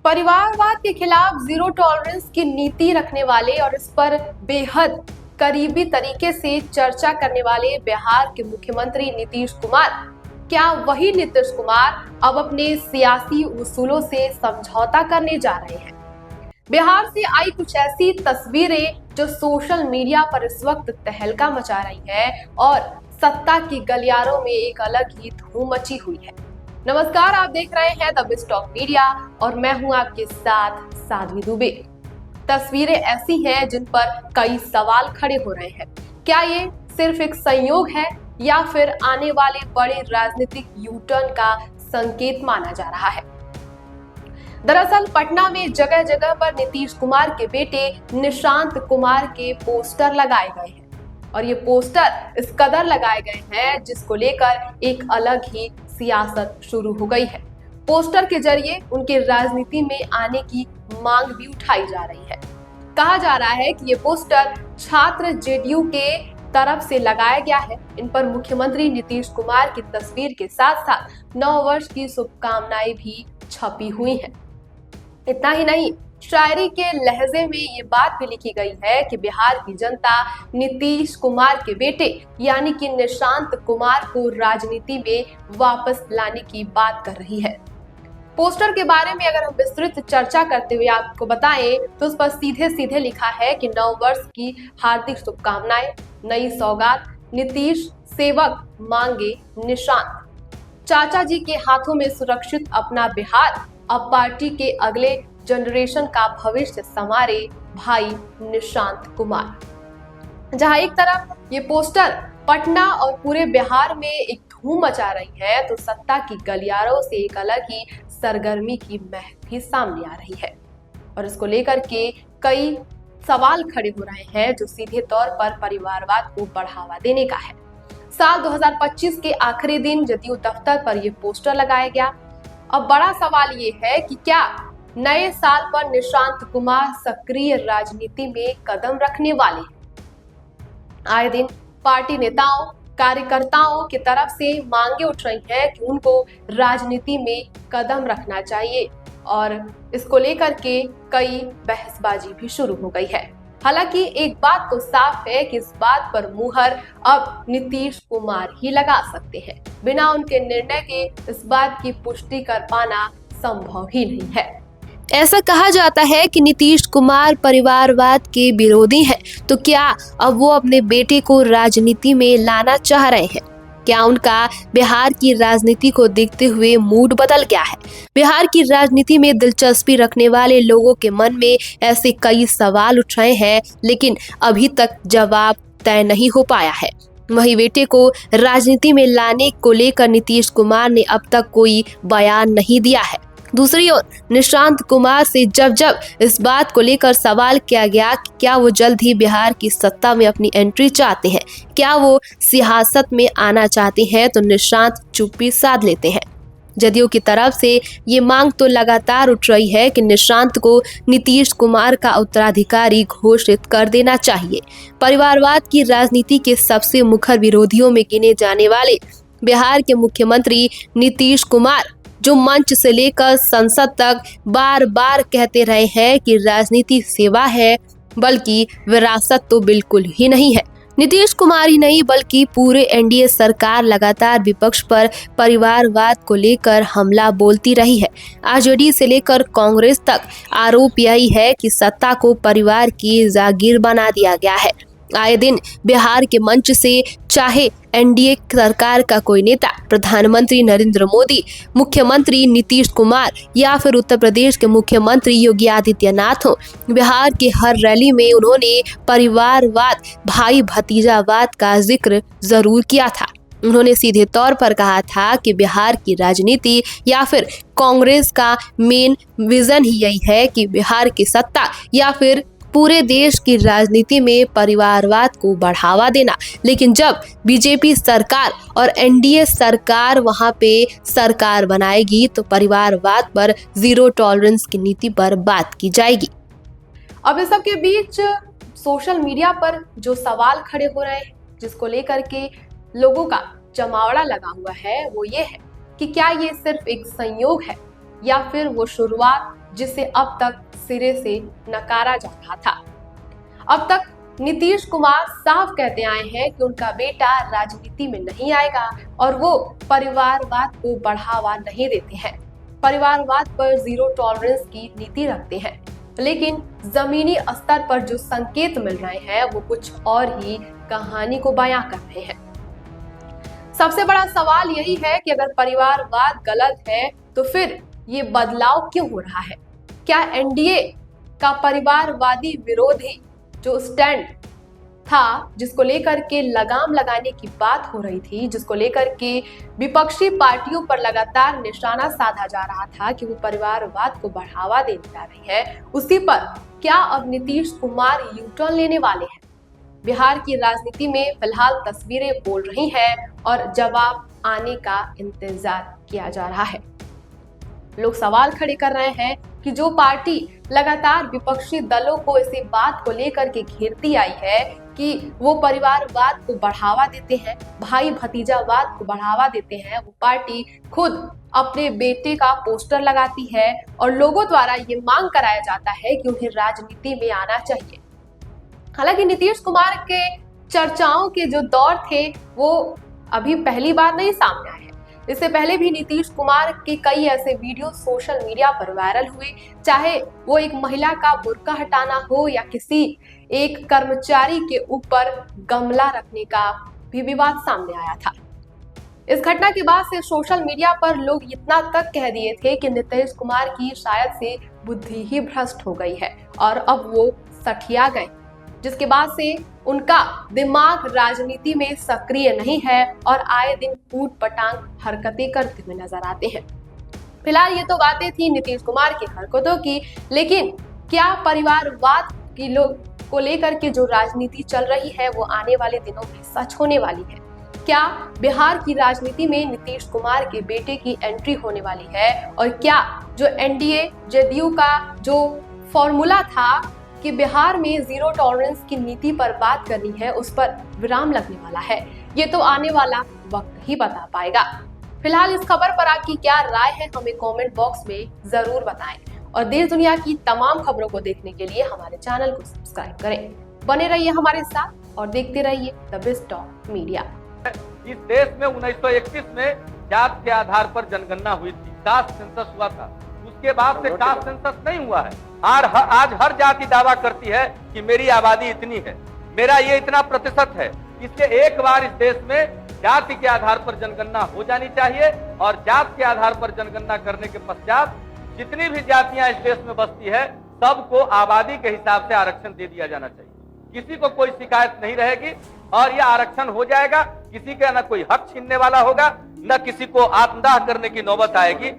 परिवारवाद के खिलाफ जीरो टॉलरेंस की नीति रखने वाले और इस पर बेहद करीबी तरीके से चर्चा करने वाले बिहार के मुख्यमंत्री नीतीश कुमार, क्या वही नीतीश कुमार अब अपने सियासी उसूलों से समझौता करने जा रहे हैं? बिहार से आई कुछ ऐसी तस्वीरें जो सोशल मीडिया पर इस वक्त तहलका मचा रही है और सत्ता की गलियारों में एक अलग ही धूम मची हुई है। नमस्कार, आप देख रहे हैं द बिस्ट ऑफ मीडिया और मैं हूं आपके साथ साध्वी दुबे। तस्वीरें ऐसी हैं जिन पर कई सवाल खड़े हो रहे हैं। क्या ये सिर्फ एक संयोग है या फिर आने वाले बड़े राजनीतिक यू टर्न का संकेत माना जा रहा है? दरअसल पटना में जगह जगह पर नीतीश कुमार के बेटे निशांत कुमार के पोस्टर लगाए गए हैं और ये पोस्टर इस कदर लगाए गए हैं जिसको लेकर एक अलग ही सियासत शुरू हो गई है। पोस्टर के जरिए उनके राजनीति में आने की मांग भी उठाई जा रही है। कहा जा रहा है कि ये पोस्टर छात्र जेडीयू के तरफ से लगाया गया है। इन पर मुख्यमंत्री नीतीश कुमार की तस्वीर के साथ साथ नव वर्ष की शुभकामनाएं भी छपी हुई हैं। इतना ही नहीं, शायरी के लहजे में ये बात भी लिखी गई है कि बिहार की जनता नीतीश कुमार के बेटे यानी कि निशांत कुमार को राजनीति में वापस लाने की बात कर रही है। पोस्टर के बारे में अगर हम विस्तृत चर्चा करते हुए आपको बताएं तो उस पर सीधे सीधे लिखा है कि नव वर्ष की हार्दिक शुभकामनाएं, नई सौगात, नीतीश सेवक मांगे निशांत, चाचा जी के हाथों में सुरक्षित अपना बिहार, अब पार्टी के अगले जनरेशन का भविष्य संवारे भाई निशांत कुमार। जहां एक तरफ ये पोस्टर पटना और पूरे बिहार में एक धूम मचा रही है तो सत्ता की गलियारों से एक अलग ही सरगर्मी की महक भी सामने आ रही है और इसको लेकर के कई सवाल खड़े हो रहे हैं जो सीधे तौर पर परिवारवाद को बढ़ावा देने का है। साल 2025 के आखिरी दिन जदयू दफ्तर पर यह पोस्टर लगाया गया। अब बड़ा सवाल ये है कि क्या नए साल पर निशांत कुमार सक्रिय राजनीति में कदम रखने वाले हैं? आए दिन पार्टी नेताओं, कार्यकर्ताओं की तरफ से मांगे उठ रही हैं कि उनको राजनीति में कदम रखना चाहिए और इसको लेकर के कई बहसबाजी भी शुरू हो गई है। हालांकि एक बात तो साफ है कि इस बात पर मुहर अब नीतीश कुमार ही लगा सकते हैं। बिना उनके निर्णय के इस बात की पुष्टि कर पाना संभव ही नहीं है। ऐसा कहा जाता है कि नीतीश कुमार परिवारवाद के विरोधी हैं, तो क्या अब वो अपने बेटे को राजनीति में लाना चाह रहे हैं? क्या उनका बिहार की राजनीति को देखते हुए मूड बदल गया है? बिहार की राजनीति में दिलचस्पी रखने वाले लोगों के मन में ऐसे कई सवाल उठ रहे हैं, लेकिन अभी तक जवाब तय नहीं हो पाया है। वही बेटे को राजनीति में लाने को लेकर नीतीश कुमार ने अब तक कोई बयान नहीं दिया है। दूसरी ओर निशांत कुमार से जब इस बात को लेकर सवाल किया गया कि क्या वो जल्द ही बिहार की सत्ता में अपनी एंट्री चाहते हैं, क्या वो सियासत में आना चाहते हैं, तो निशांत चुप्पी साध लेते हैं। जदयू की तरफ से ये मांग तो लगातार उठ रही है कि निशांत को नीतीश कुमार का उत्तराधिकारी घोषित कर देना चाहिए। परिवारवाद की राजनीति के सबसे मुखर विरोधियों में गिने जाने वाले बिहार के मुख्यमंत्री नीतीश कुमार, जो मंच से लेकर संसद तक बार बार कहते रहे हैं कि राजनीति सेवा है, बल्कि विरासत तो बिल्कुल ही नहीं है। नीतीश कुमार ही नहीं बल्कि पूरे एनडीए सरकार लगातार विपक्ष पर परिवारवाद को लेकर हमला बोलती रही है। आरजेडी से लेकर कांग्रेस तक आरोप यही है कि सत्ता को परिवार की जागीर बना दिया गया है। आए दिन बिहार के मंच से चाहे एनडीए सरकार का कोई नेता, प्रधानमंत्री नरेंद्र मोदी, मुख्यमंत्री नीतीश कुमार या फिर उत्तर प्रदेश के मुख्यमंत्री योगी आदित्यनाथ हो, बिहार की हर रैली में उन्होंने परिवारवाद, भाई भतीजावाद का जिक्र जरूर किया था। उन्होंने सीधे तौर पर कहा था कि बिहार की राजनीति या फिर कांग्रेस का मेन विजन ही यही है कि बिहार की सत्ता या फिर पूरे देश की राजनीति में परिवारवाद को बढ़ावा देना। लेकिन जब बीजेपी सरकार और एनडीए सरकार वहां पे सरकार बनाएगी तो परिवारवाद पर जीरो टॉलरेंस की नीति पर बात की जाएगी। अब इस सब के बीच सोशल मीडिया पर जो सवाल खड़े हो रहे हैं, जिसको लेकर के लोगों का जमावड़ा लगा हुआ है, वो ये है कि क्या ये सिर्फ एक संयोग है या फिर वो शुरुआत जिसे अब तक सिरे से नकारा जा रहा था। अब तक नीतीश कुमार साफ कहते आए हैं कि उनका बेटा राजनीति में नहीं आएगा और वो परिवारवाद को बढ़ावा नहीं देते हैं, परिवारवाद पर जीरो टॉलरेंस की नीति रखते हैं। लेकिन जमीनी स्तर पर जो संकेत मिल रहे हैं वो कुछ और ही कहानी को बयां कर रहे हैं। सबसे बड़ा सवाल यही है कि अगर परिवारवाद गलत है तो फिर ये बदलाव क्यों हो रहा है? क्या एनडीए का परिवारवादी विरोधी जो स्टैंड था, जिसको लेकर के लगाम लगाने की बात हो रही थी, जिसको लेकर के विपक्षी पार्टियों पर लगातार निशाना साधा जा रहा था कि वो परिवारवाद को बढ़ावा देने जा रही है, उसी पर क्या अब नीतीश कुमार यू टर्न लेने वाले हैं? बिहार की राजनीति में फिलहाल तस्वीरें बोल रही हैं और जवाब आने का इंतजार किया जा रहा है। लोग सवाल खड़े कर रहे हैं कि जो पार्टी लगातार विपक्षी दलों को इसी बात को लेकर के घेरती आई है कि वो परिवारवाद को बढ़ावा देते हैं, भाई भतीजावाद को बढ़ावा देते हैं, वो पार्टी खुद अपने बेटे का पोस्टर लगाती है और लोगों द्वारा ये मांग कराया जाता है कि उन्हें राजनीति में आना चाहिए। हालांकि नीतीश कुमार के चर्चाओं के जो दौर थे वो अभी पहली बार नहीं सामने आए हैं। इससे पहले भी नीतीश कुमार के कई ऐसे वीडियो सोशल मीडिया पर वायरल हुए, चाहे वो एक महिला का बुर्का हटाना हो या किसी एक कर्मचारी के ऊपर गमला रखने का भी विवाद सामने आया था। इस घटना के बाद से सोशल मीडिया पर लोग इतना तक कह दिए थे कि नीतीश कुमार की शायद से बुद्धि ही भ्रष्ट हो गई है और अब वो सठिया गए, जिसके बाद से उनका दिमाग राजनीति में सक्रिय नहीं है और आए दिन कूट पटांग हरकतें करते हुए नजर आते हैं। फिलहाल ये तो बातें थी नीतीश कुमार की हरकतों की, लेकिन क्या परिवारवाद की लोग को लेकर के जो राजनीति चल रही है वो आने वाले दिनों में सच होने वाली है? क्या बिहार की राजनीति में नीतीश कुमार के बेटे की एंट्री होने वाली है? और क्या जो एनडीए जेडीयू का जो फॉर्मूला था कि बिहार में जीरो टॉलरेंस की नीति पर बात करनी है, उस पर विराम लगने वाला है? ये तो आने वाला वक्त ही बता पाएगा। फिलहाल इस खबर पर आपकी क्या राय है हमें कमेंट बॉक्स में जरूर बताएं और देश दुनिया की तमाम खबरों को देखने के लिए हमारे चैनल को सब्सक्राइब करें। बने रहिए हमारे साथ और देखते रहिए द बेस्ट ऑफ मीडिया। इस देश में 1931 में जात के आधार पर जनगणना हुई थी, कास्ट सेंसस हुआ था। उसके बाद से कास्ट सेंसस नहीं हुआ है। आज हर जाति दावा करती है कि मेरी आबादी इतनी है, मेरा ये इतना प्रतिशत है। इसलिए एक बार इस देश में जाति के आधार पर जनगणना हो जानी चाहिए और जात के आधार पर जनगणना करने के पश्चात जितनी भी जातियां इस देश में बसती है सबको आबादी के हिसाब से आरक्षण दे दिया जाना चाहिए। किसी को कोई शिकायत नहीं रहेगी और यह आरक्षण हो जाएगा। किसी का न कोई हक छीनने वाला होगा, न किसी को आत्मदाह करने की नौबत आएगी।